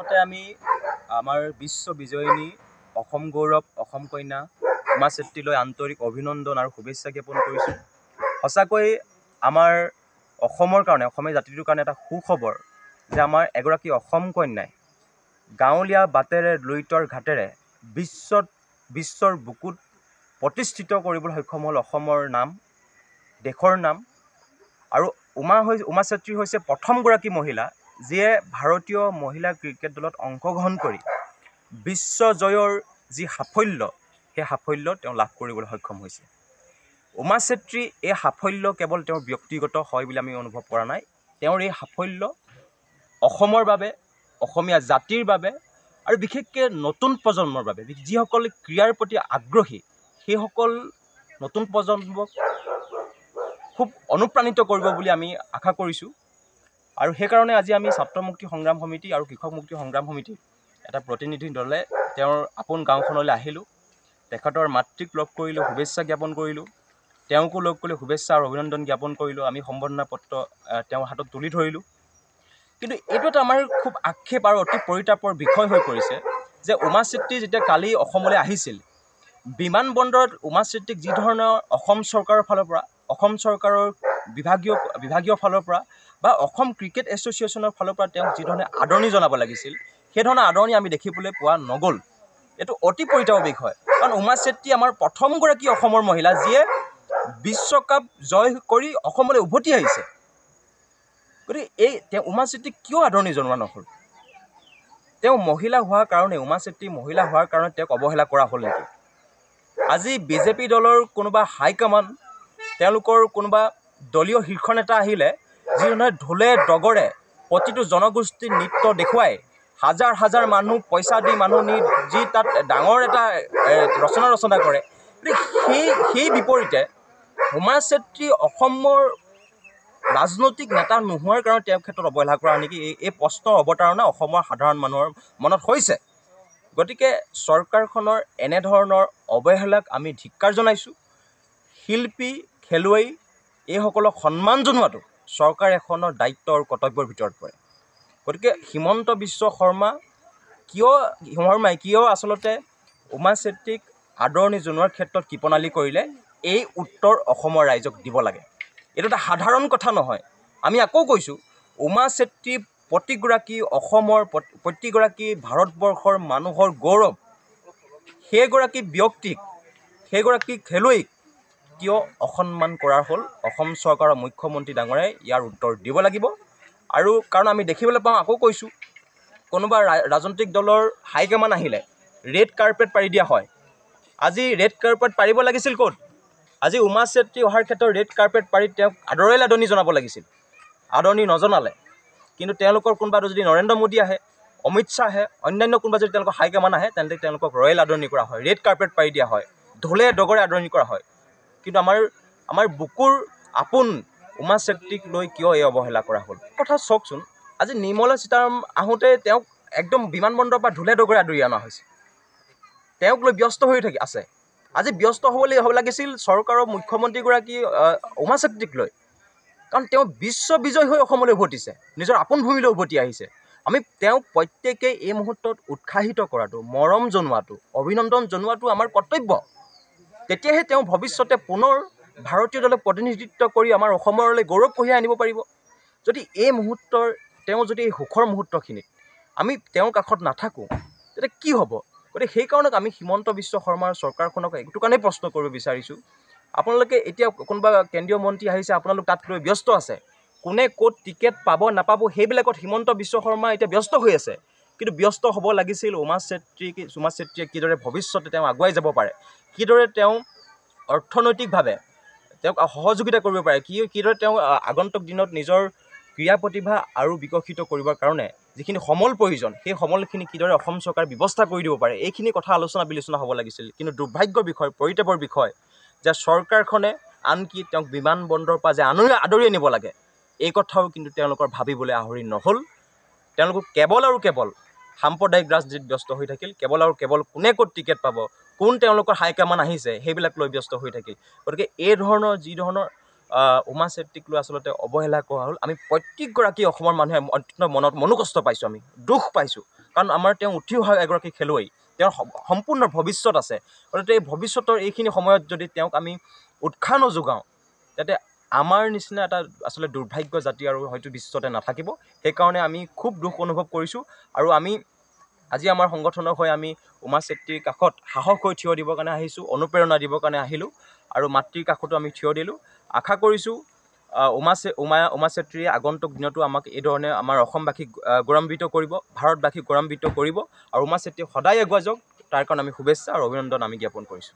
আমি আমাৰ বিশ্ব বিজয়িনী অসম গৌৰৱ অসম কন্যা উমা চেত্ৰীলৈ আন্তৰিক অভিনন্দন আৰু শুভেচ্ছা জ্ঞাপন কৰিছোঁ। সঁচাকৈ আমাৰ অসমৰ কাৰণে, অসমীয়া জাতিটোৰ কাৰণে এটা সুখবৰ যে আমাৰ এগৰাকী অসম কন্যাই গাঁৱলীয়া বাটেৰে লুইতৰ ঘাটেৰে বিশ্বৰ বুকুত প্ৰতিষ্ঠিত কৰিবলৈ সক্ষম হ'ল অসমৰ নাম, দেশৰ নাম। আৰু উমা চেত্ৰী হৈছে প্ৰথমগৰাকী মহিলা যিয়ে ভাৰতীয় মহিলা ক্ৰিকেট দলত অংশগ্ৰহণ কৰি বিশ্ব জয়ৰ যি সাফল্য, সেই সাফল্য তেওঁ লাভ কৰিবলৈ সক্ষম হৈছে। উমা চেত্ৰী এই সাফল্য কেৱল তেওঁৰ ব্যক্তিগত হয় বুলি আমি অনুভৱ কৰা নাই। তেওঁৰ এই সাফল্য অসমৰ বাবে, অসমীয়া জাতিৰ বাবে আৰু বিশেষকৈ নতুন প্ৰজন্মৰ বাবে, যিসকল ক্ৰীড়াৰ প্ৰতি আগ্ৰহী সেইসকল নতুন প্ৰজন্মক খুব অনুপ্ৰাণিত কৰিব বুলি আমি আশা কৰিছোঁ। আৰু সেইকাৰণে আজি আমি ছাত্ৰ মুক্তি সংগ্ৰাম সমিতি আৰু কৃষক মুক্তি সংগ্ৰাম সমিতিৰ এটা প্ৰতিনিধি দলে তেওঁৰ আপোন গাঁওখনলৈ আহিলোঁ। তেখেতৰ মাতৃক লগ কৰিলোঁ, শুভেচ্ছা জ্ঞাপন কৰিলোঁ। তেওঁকো লগ কৰি শুভেচ্ছা আৰু অভিনন্দন জ্ঞাপন কৰিলোঁ। আমি সম্বৰ্ধনা পত্ৰ তেওঁৰ হাতত তুলি ধৰিলোঁ। কিন্তু এইটো এটা আমাৰ খুব আক্ষেপ আৰু অতি পৰিতাপৰ বিষয় হৈ পৰিছে যে উমা চেত্ৰী যেতিয়া কালি অসমলৈ আহিছিল, বিমানবন্দৰত উমা চেত্ৰীক যি ধৰণৰ অসম চৰকাৰৰ ফালৰ পৰা, অসম চৰকাৰৰ বিভাগীয় ফালৰ পৰা বা অসম ক্ৰিকেট এছ'চিয়েশ্যনৰ ফালৰ পৰা তেওঁক যিধৰণে আদৰণি জনাব লাগিছিল, সেইধৰণৰ আদৰণি আমি দেখিবলৈ পোৱা নগ'ল। এইটো অতি পৰিতাপৰ বিষয়, কাৰণ উমা চেত্ৰী আমাৰ প্ৰথমগৰাকী অসমৰ মহিলা যিয়ে বিশ্বকাপ জয় কৰি অসমলৈ উভতি আহিছে। গতিকে তেওঁ উমা চেত্ৰীক কিয় আদৰণি জনোৱা নহ'ল? তেওঁ মহিলা হোৱাৰ কাৰণে, উমা চেত্ৰী মহিলা হোৱাৰ কাৰণে তেওঁক অৱহেলা কৰা হ'ল নেকি? আজি বিজেপি দলৰ কোনোবা হাইকমাণ্ড, তেওঁলোকৰ কোনোবা দলীয় শীৰ্ষ নেতা আহিলে যিধৰণে ঢোলে ডগৰে প্ৰতিটো জনগোষ্ঠীৰ নৃত্য দেখুৱাই হাজাৰ হাজাৰ মানুহ, পইচা দি মানুহ নি যি তাত ডাঙৰ এটা ৰচনা কৰে, সেই বিপৰীতে উমা চেত্ৰী অসমৰ ৰাজনৈতিক নেতা নোহোৱাৰ কাৰণে তেওঁৰ ক্ষেত্ৰত অৱহেলা কৰা নেকি? এই প্ৰশ্নৰ অৱতাৰণা অসমৰ সাধাৰণ মানুহৰ মনত হৈছে। গতিকে চৰকাৰখনৰ এনেধৰণৰ অৱহেলাক আমি ধিক্কাৰ জনাইছোঁ। শিল্পী, খেলুৱৈ এইসকলক সন্মান জনোৱাটো চৰকাৰ এখনৰ দায়িত্ব আৰু কৰ্তব্যৰ ভিতৰত পৰে। গতিকে হিমন্ত বিশ্ব শৰ্মাই কিয় আচলতে উমা চেত্ৰীক আদৰণি জনোৱাৰ ক্ষেত্ৰত কৃপণালি কৰিলে, এই উত্তৰ অসমৰ ৰাইজক দিব লাগে। এইটো এটা সাধাৰণ কথা নহয়। আমি আকৌ কৈছোঁ, উমা চেত্ৰী প্ৰতিগৰাকী অসমৰ, প্ৰতিগৰাকী ভাৰতবৰ্ষৰ মানুহৰ গৌৰৱ। সেইগৰাকী ব্যক্তিক, সেইগৰাকী খেলুৱৈক কিয় অসন্মান কৰা হ'ল? অসম চৰকাৰৰ মুখ্যমন্ত্ৰী ডাঙৰীয়াই ইয়াৰ উত্তৰ দিব লাগিব। আৰু কাৰণ আমি দেখিবলৈ পাওঁ, আকৌ কৈছোঁ, কোনোবা ৰাজনৈতিক দলৰ হাইকমাণ্ড আহিলে ৰেড কাৰ্পেট পাৰি দিয়া হয়। আজি ৰেড কাৰ্পেট পাৰিব লাগিছিল ক'ত? আজি উমা চেত্ৰী অহাৰ ক্ষেত্ৰত ৰেড কাৰ্পেট পাৰি তেওঁক আদৰণি জনাব লাগিছিল। আদৰণি নজনালে। কিন্তু তেওঁলোকৰ কোনোবা যদি নৰেন্দ্ৰ মোদী আহে, অমিত শ্বাহ আহে, অন্যান্য কোনোবা যদি তেওঁলোকৰ হাইকমাণ্ড আহে, তেন্তে তেওঁলোকক ৰয়েল আদৰণি কৰা হয়, ৰেড কাৰ্পেট পাৰি দিয়া হয়, ঢোলে ডগৰে আদৰণি কৰা হয়। কিন্তু আমাৰ বুকুৰ আপোন উমা চেত্ৰীক লৈ কিয় এই অৱহেলা কৰা হ'ল? কথা চাওকচোন, আজি নিৰ্মলা সীতাৰামন আহোঁতে তেওঁক একদম বিমানবন্দৰৰ পৰা ঢোলে ডগৰে আদৰি অনা হৈছে। তেওঁক লৈ ব্যস্ত হৈ আছে। আজি ব্যস্ত হ'ব লাগিছিল চৰকাৰৰ মুখ্যমন্ত্ৰীগৰাকী উমা চেত্ৰীক লৈ, কাৰণ তেওঁ বিশ্ব বিজয় হৈ অসমলৈ উভতিছে, নিজৰ আপোন ভূমিলৈ উভতি আহিছে। আমি তেওঁক প্ৰত্যেকেই এই মুহূৰ্তত উৎসাহিত কৰাটো, মৰম জনোৱাটো, অভিনন্দন জনোৱাটো আমাৰ কৰ্তব্য। তেতিয়াহে তেওঁ ভৱিষ্যতে পুনৰ ভাৰতীয় দলক প্ৰতিনিধিত্ব কৰি আমাৰ অসমলৈ গৌৰৱ কঢ়িয়াই আনিব পাৰিব। যদি এই মুহূৰ্তৰ, তেওঁ যদি এই সুখৰ মুহূৰ্তখিনিত আমি তেওঁৰ কাষত নাথাকোঁ, তেতিয়া কি হ'ব? গতিকে সেইকাৰণে আমি হিমন্ত বিশ্ব শৰ্মাৰ চৰকাৰখনক এইটো কাৰণেই প্ৰশ্ন কৰিব বিচাৰিছোঁ, আপোনালোকে এতিয়া কোনোবা কেন্দ্ৰীয় মন্ত্ৰী আহিছে, আপোনালোক তাত লৈ ব্যস্ত আছে। কোনে ক'ত টিকেট পাব নাপাব সেইবিলাকত হিমন্ত বিশ্ব শৰ্মা এতিয়া ব্যস্ত হৈ আছে। কিন্তু ব্যস্ত হ'ব লাগিছিল উমা চেত্ৰীয়ে কিদৰে ভৱিষ্যতে তেওঁ আগুৱাই যাব পাৰে, কিদৰে তেওঁ অৰ্থনৈতিকভাৱে তেওঁক সহযোগিতা কৰিব পাৰে, কিদৰে তেওঁ আগন্তুক দিনত নিজৰ ক্ৰীড়া প্ৰতিভা আৰু বিকশিত কৰিবৰ কাৰণে যিখিনি সমল প্ৰয়োজন, সেই সমলখিনি কিদৰে অসম চৰকাৰে ব্যৱস্থা কৰি দিব পাৰে, এইখিনি কথা আলোচনা বিলোচনা হ'ব লাগিছিল। কিন্তু দুৰ্ভাগ্যৰ বিষয়, পৰিতাপৰ বিষয় যে চৰকাৰখনে আনকি তেওঁক বিমানবন্দৰৰ পৰা যে আদৰি আনিব লাগে, এই কথাও কিন্তু তেওঁলোকৰ ভাবিবলৈ আহৰি নহ'ল। তেওঁলোক কেৱল আৰু কেৱল সাম্প্ৰদায়িক ৰাজনীতিত ব্যস্ত হৈ থাকিল, কেৱল আৰু কেৱল কোনে ক'ত টিকেট পাব, কোন তেওঁলোকৰ হাইকমাণ্ড আহিছে, সেইবিলাক লৈ ব্যস্ত হৈ থাকিল। গতিকে এই ধৰণৰ যি ধৰণৰ উমা চেত্ৰীক লৈ আচলতে অৱহেলা কৰা হ'ল। আমি প্ৰত্যেকগৰাকী অসমৰ মানুহে অত্যন্ত মনত মনোকষ্ট পাইছোঁ, আমি দুখ পাইছোঁ। কাৰণ আমাৰ তেওঁ উঠি অহা এগৰাকী খেলুৱৈ, তেওঁৰ সম্পূৰ্ণ ভৱিষ্যত আছে। গতিকে এই ভৱিষ্যতৰ এইখিনি সময়ত যদি তেওঁক আমি উৎসাহ নোযোগাওঁ, যাতে আমাৰ নিচিনা এটা আচলতে দুৰ্ভাগ্য জাতি আৰু হয়তো বিশ্বতে নাথাকিব। সেইকাৰণে আমি খুব দুখ অনুভৱ কৰিছোঁ আৰু আমি আজি আমাৰ সংগঠনৰ হৈ আমি উমা চেত্ৰীৰ কাষত সাহস হৈ থিয় দিবৰ কাৰণে আহিছোঁ, অনুপ্ৰেৰণা দিবৰ কাৰণে আহিলোঁ আৰু মাতৃৰ কাষতো আমি থিয় দিলোঁ। আশা কৰিছোঁ উমা চেত্ৰীয়ে আগন্তুক দিনতো আমাক এইধৰণে আমাৰ অসমবাসীক গৌৰৱান্বিত কৰিব, ভাৰতবাসীক গৌৰৱান্বিত কৰিব আৰু উমা চেত্ৰী সদায় আগুৱাই যাওক, তাৰ কাৰণে আমি শুভেচ্ছা আৰু অভিনন্দন আমি জ্ঞাপন কৰিছোঁ।